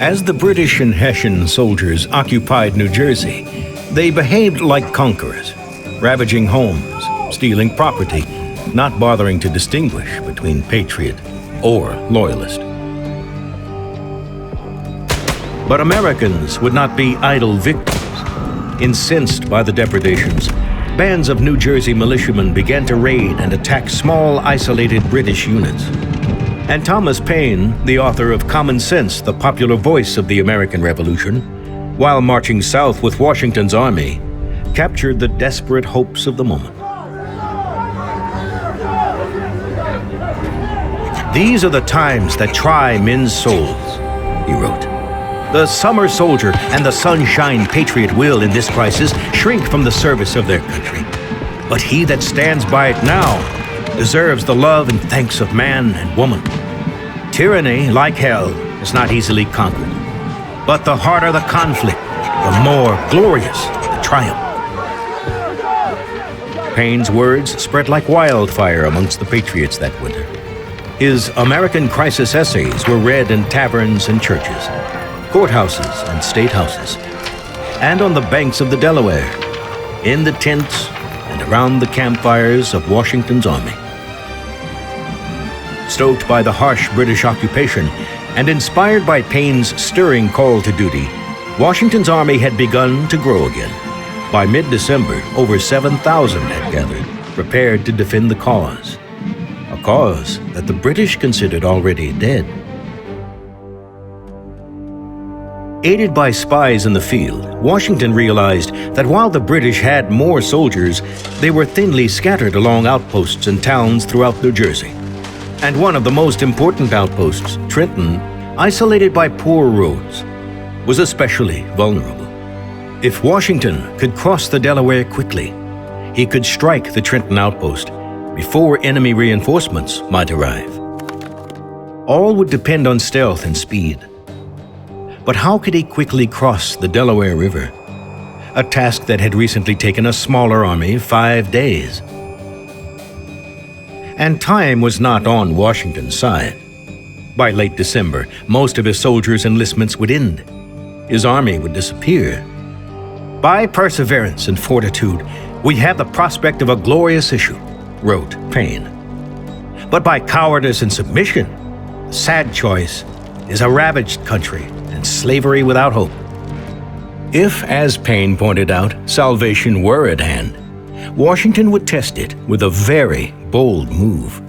As the British and Hessian soldiers occupied New Jersey, they behaved like conquerors, ravaging homes, stealing property, not bothering to distinguish between patriot or loyalist. But Americans would not be idle victims. Incensed by the depredations, bands of New Jersey militiamen began to raid and attack small, isolated British units. And Thomas Paine, the author of Common Sense, the popular voice of the American Revolution, while marching south with Washington's army, captured the desperate hopes of the moment. "These are the times that try men's souls," he wrote. "The summer soldier and the sunshine patriot will, in this crisis, shrink from the service of their country. But he that stands by it now deserves the love and thanks of man and woman. Tyranny, like hell, is not easily conquered. But the harder the conflict, the more glorious the triumph." Paine's words spread like wildfire amongst the patriots that winter. His American Crisis essays were read in taverns and churches, courthouses and state houses, and on the banks of the Delaware, in the tents and around the campfires of Washington's army. Stoked by the harsh British occupation and inspired by Paine's stirring call to duty, Washington's army had begun to grow again. By mid-December, over 7,000 had gathered, prepared to defend the cause, a cause that the British considered already dead. Aided by spies in the field, Washington realized that while the British had more soldiers, they were thinly scattered along outposts and towns throughout New Jersey. And one of the most important outposts, Trenton, isolated by poor roads, was especially vulnerable. If Washington could cross the Delaware quickly, he could strike the Trenton outpost before enemy reinforcements might arrive. All would depend on stealth and speed. But how could he quickly cross the Delaware River? A task that had recently taken a smaller army 5 days. And time was not on Washington's side. By late December, most of his soldiers' enlistments would end. His army would disappear. "By perseverance and fortitude, we have the prospect of a glorious issue," wrote Paine. "But by cowardice and submission, the sad choice is a ravaged country and slavery without hope." If, as Paine pointed out, salvation were at hand, Washington would test it with a very bold move.